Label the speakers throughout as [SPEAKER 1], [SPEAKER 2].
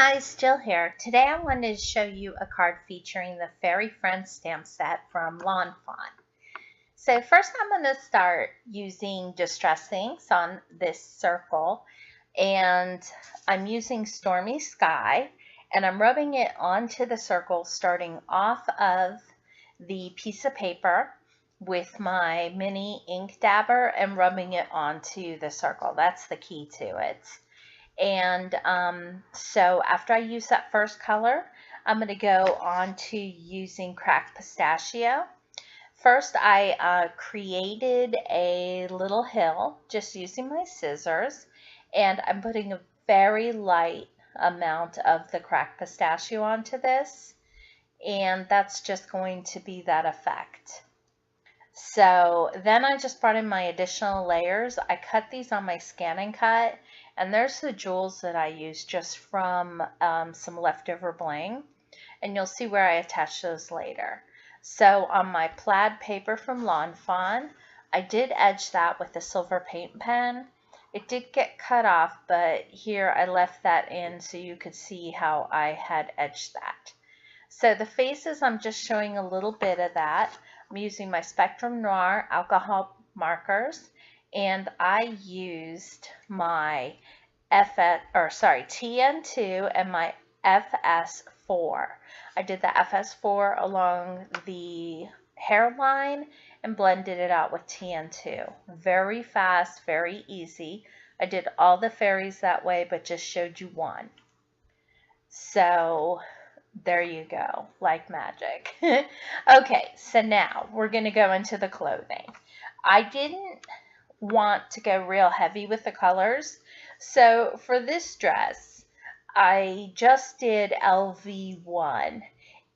[SPEAKER 1] guys, Jill here. Today I wanted to show you a card featuring the Fairy Friends stamp set from Fawn. So first I'm going to start using Distress Inks on this circle, and I'm using Stormy Sky, and I'm rubbing it onto the circle starting off of the piece of paper with my mini ink dabber and rubbing it onto the circle. That's the key to it. And so after I use that first color, I'm going to go on to using Cracked Pistachio. First, I created a little hill just using my scissors, and I'm putting a very light amount of the Cracked Pistachio onto this, and that's just going to be that effect. So then I just brought in my additional layers. I cut these on my Scan and Cut, and there's the jewels that I used just from some leftover bling, and you'll see where I attach those later. So on my plaid paper from Lawn Fawn, I did edge that with a silver paint pen. It did get cut off, but here I left that in so you could see how I had edged that. So the faces, I'm just showing a little bit of that. I'm using my Spectrum Noir Alcohol markers, and I used my TN2 and my FS4. I did the FS4 along the hairline and blended it out with TN2. Very fast, very easy. I did all the fairies that way, but just showed you one. So there you go, like magic. Okay, so now we're going to go into the clothing. I didn't want to go real heavy with the colors, so for this dress, I just did LV1,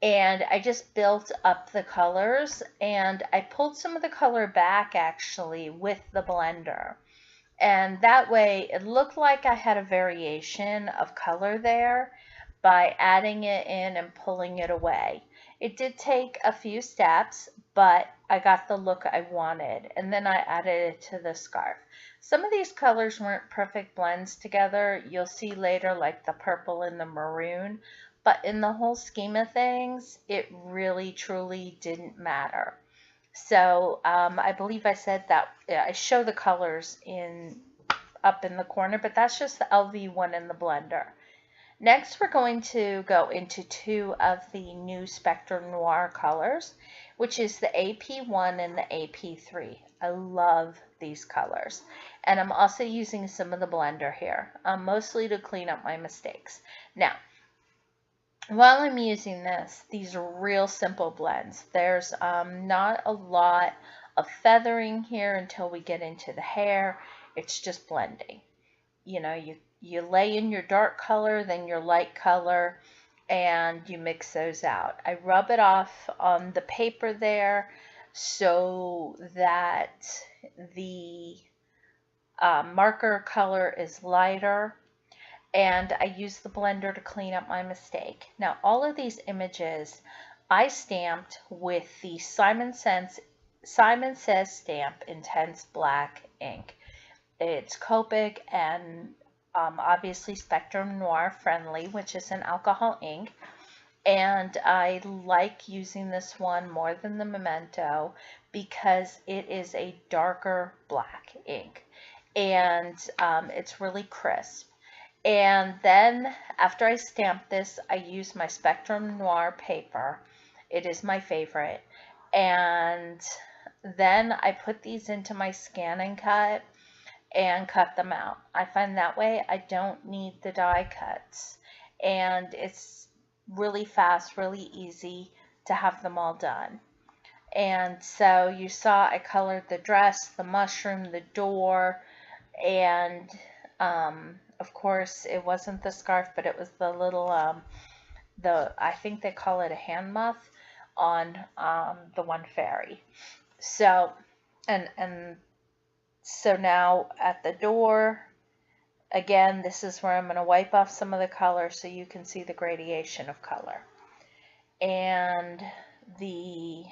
[SPEAKER 1] and I just built up the colors, and I pulled some of the color back actually with the blender. And that way it looked like I had a variation of color there by adding it in and pulling it away. It did take a few steps, but I got the look I wanted, and then I added it to the scarf. Some of these colors weren't perfect blends together. You'll see later, like the purple and the maroon, but in the whole scheme of things, it really truly didn't matter. So I believe I said that I show the colors up in the corner, but that's just the LV1 in the blender. Next, we're going to go into two of the new Spectrum Noir colors, which is the AP1 and the AP3. I love these colors. And I'm also using some of the blender here, mostly to clean up my mistakes. Now, while I'm using this, these are real simple blends. There's not a lot of feathering here until we get into the hair. It's just blending. You know, you lay in your dark color, then your light color, and you mix those out. I rub it off on the paper there so that the marker color is lighter, and I use the blender to clean up my mistake. Now, all of these images I stamped with the Simon Says stamp Intense Black ink. It's Copic and obviously Spectrum Noir friendly, which is an alcohol ink. And I like using this one more than the Memento because it is a darker black ink. And it's really crisp. And then after I stamp this, I use my Spectrum Noir paper. It is my favorite. And then I put these into my Scan and Cut and cut them out. I find that way I don't need the die cuts, and it's really fast, really easy to have them all done. And so you saw I colored the dress, the mushroom, the door, and of course it wasn't the scarf, but it was the little I think they call it a hand muff on the one fairy. So so now at the door, again, this is where I'm going to wipe off some of the color so you can see the gradation of color. And the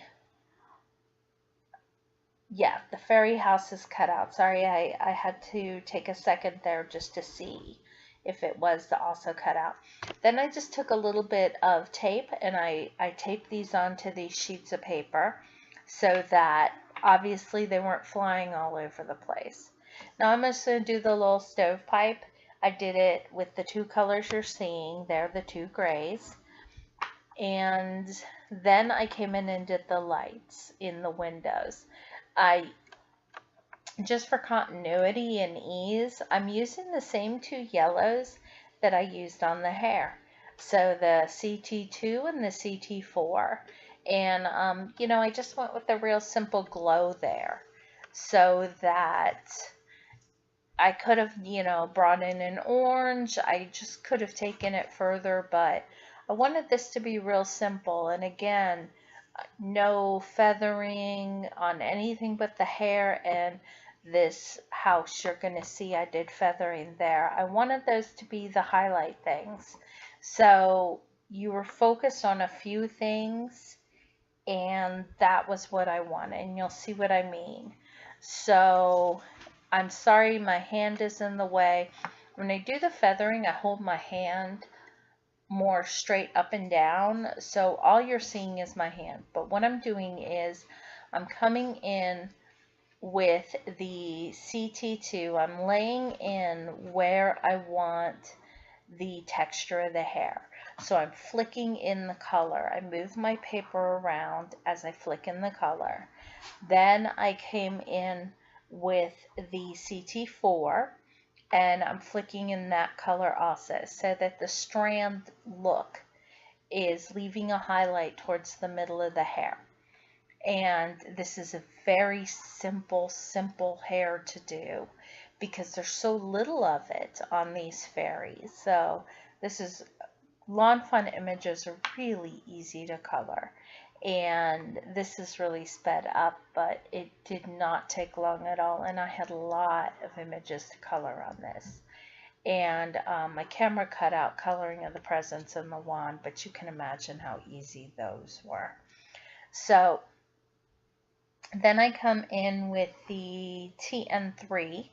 [SPEAKER 1] fairy house is cut out. Sorry, I had to take a second there just to see. if it was to also cut out. Then I just took a little bit of tape and I taped these onto these sheets of paper so that obviously they weren't flying all over the place. Now I'm just going to do the little stovepipe. I did it with the two colors you're seeing. They're the two grays. And then I came in and did the lights in the windows. Just for continuity and ease, I'm using the same two yellows that I used on the hair. So the CT2 and the CT4. And, I just went with a real simple glow there so that I could have, brought in an orange. I just could have taken it further, but I wanted this to be real simple. And again, no feathering on anything but the hair, and this house you're going to see I did feathering there. I wanted those to be the highlight things. So you were focused on a few things, and that was what I wanted, and you'll see what I mean. So I'm sorry my hand is in the way. When I do the feathering, I hold my hand more straight up and down, so all you're seeing is my hand. But what I'm doing is I'm coming in with the CT2, I'm laying in where I want the texture of the hair. So I'm flicking in the color. I move my paper around as I flick in the color. Then I came in with the CT4 and I'm flicking in that color also so that the strand look is leaving a highlight towards the middle of the hair. And this is a very simple hair to do because there's so little of it on these fairies. So this is, Lawn Fun images are really easy to color. And this is really sped up, but it did not take long at all. And I had a lot of images to color on this. And my camera cut out coloring of the presents and the wand, but you can imagine how easy those were. So then I come in with the TN3,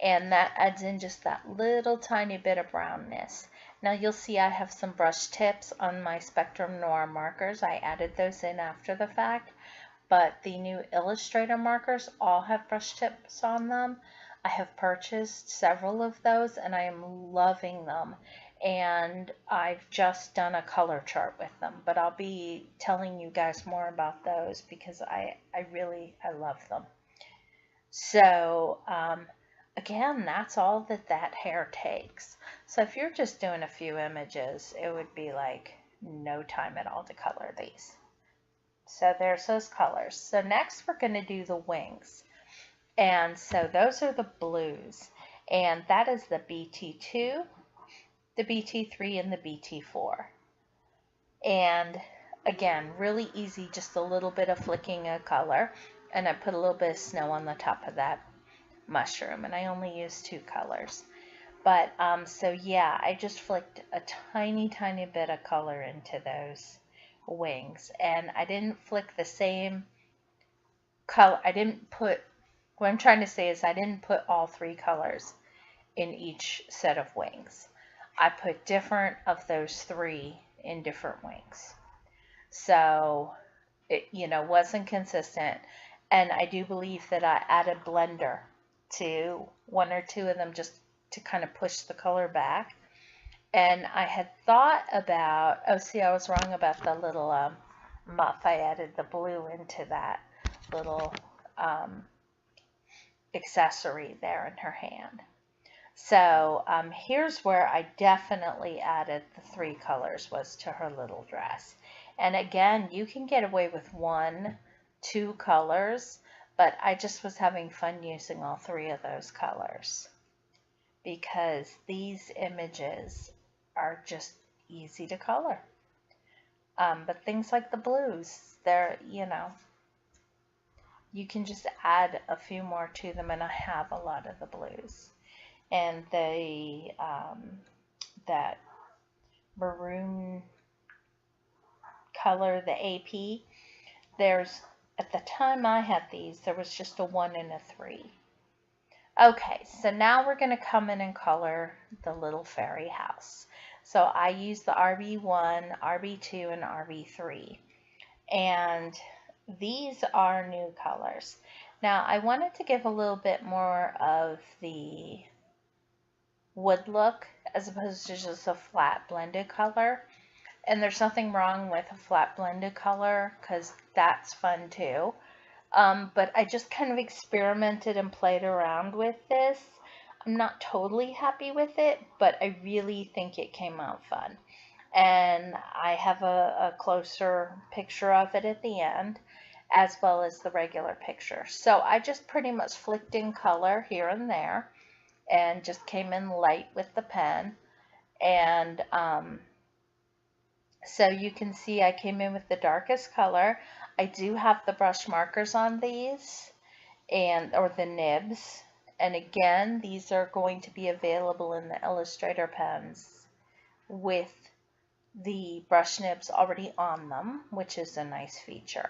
[SPEAKER 1] and that adds in just that little tiny bit of brownness. Now you'll see I have some brush tips on my Spectrum Noir markers. I added those in after the fact, but the new Illustrator markers all have brush tips on them. I have purchased several of those and I am loving them. And I've just done a color chart with them, but I'll be telling you guys more about those because I love them. So again, that's all that hair takes. So if you're just doing a few images, it would be like no time at all to color these. So there's those colors. So next we're going to do the wings. And so those are the blues. And that is the BT2, the BT3, and the BT4. And again, really easy, just a little bit of flicking of color. And I put a little bit of snow on the top of that mushroom, and I only used two colors. But so yeah, I just flicked a tiny bit of color into those wings, and I didn't flick the same color. What I'm trying to say is I didn't put all three colors in each set of wings. I put different of those three in different wings. So it, wasn't consistent. And I do believe that I added blender to one or two of them just to kind of push the color back. And I had thought about, oh, see, I was wrong about the little muff. I added the blue into that little accessory there in her hand. So here's where I definitely added the three colors, was to her little dress. And again, you can get away with 1, 2 colors, but I just was having fun using all three of those colors because these images are just easy to color. But things like the blues, they're, you can just add a few more to them, and I have a lot of the blues. And the that maroon color, the AP, at the time I had these, there was just a 1 and a 3. Okay, so now we're going to come in and color the little fairy house. So I use the RB1, RB2, and RB3. And these are new colors. Now I wanted to give a little bit more of the wood look as opposed to just a flat blended color. And there's nothing wrong with a flat blended color because that's fun too. But I just kind of experimented and played around with this. I'm not totally happy with it, but I really think it came out fun. And I have a closer picture of it at the end, as well as the regular picture. So I just pretty much flicked in color here and there, and just came in light with the pen. And so you can see I came in with the darkest color. I do have the brush markers on these, or the nibs. And again, these are going to be available in the Illustrator pens with the brush nibs already on them, which is a nice feature.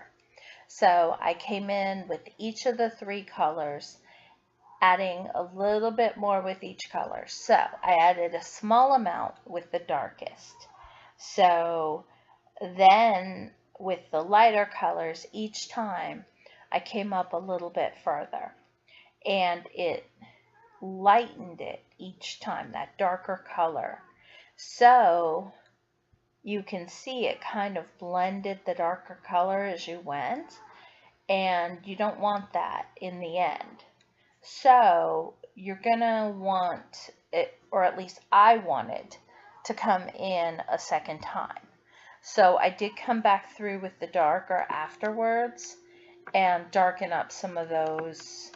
[SPEAKER 1] So I came in with each of the 3 colors, adding a little bit more with each color. So I added a small amount with the darkest. So then with the lighter colors, each time I came up a little bit further, and it lightened it each time, that darker color. So you can see it kind of blended the darker color as you went, and you don't want that in the end. So you're gonna want it, or at least I want it, to come in a second time. So I did come back through with the darker afterwards and darken up some of those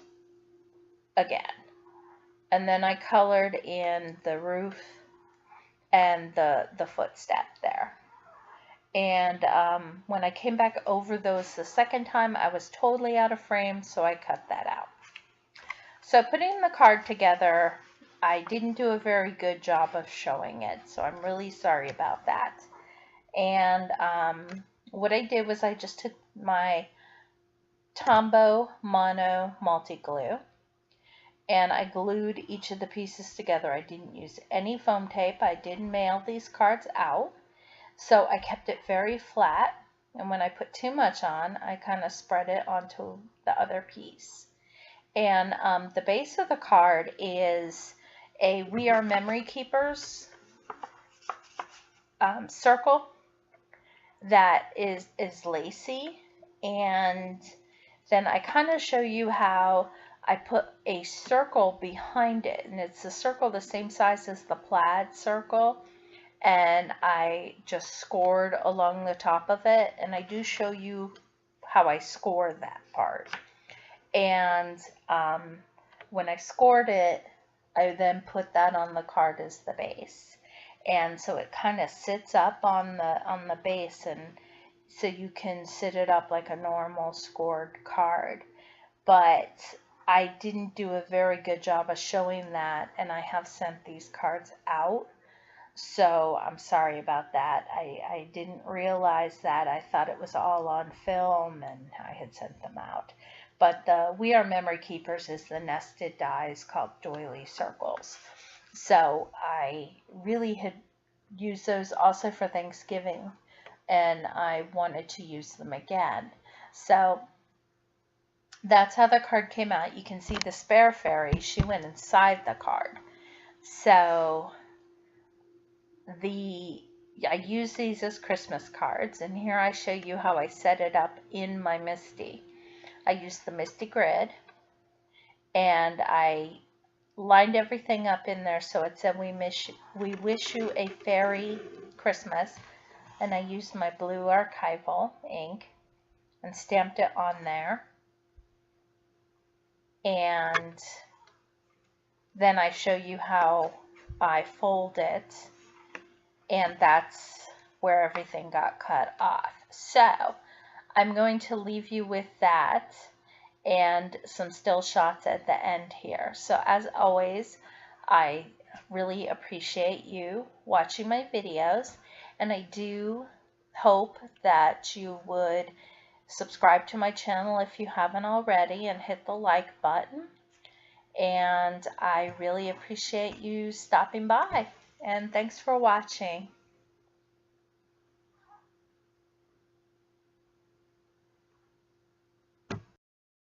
[SPEAKER 1] again. And then I colored in the roof and the footstep there. And when I came back over those the second time, I was totally out of frame, so I cut that out. So putting the card together, I didn't do a very good job of showing it, so I'm really sorry about that. And what I did was I just took my Tombow Mono Multi-Glue, and I glued each of the pieces together. I didn't use any foam tape. I did mail these cards out, so I kept it very flat, and when I put too much on, I kind of spread it onto the other piece. And the base of the card is a We Are Memory Keepers circle that is lacy, and then I kind of show you how I put a circle behind it, and it's a circle the same size as the plaid circle, and I just scored along the top of it, and I do show you how I score that part. And when I scored it, I then put that on the card as the base, and so it kind of sits up on the base, and so you can sit it up like a normal scored card. But I didn't do a very good job of showing that, and I have sent these cards out, so I'm sorry about that. I didn't realize that. I thought it was all on film, and I had sent them out. But the We Are Memory Keepers is the nested dies called doily circles. So I really had used those also for Thanksgiving, and I wanted to use them again. So that's how the card came out. You can see the spare fairy, she went inside the card. So I use these as Christmas cards, and here I show you how I set it up in my Misty. I used the Misty grid, and I lined everything up in there so it said we wish you a fairy Christmas, and I used my blue archival ink and stamped it on there. And then I show you how I fold it, and that's where everything got cut off. So I'm going to leave you with that and some still shots at the end here. So as always, I really appreciate you watching my videos, and I do hope that you would subscribe to my channel if you haven't already, and hit the like button. and I really appreciate you stopping by. And thanks for watching.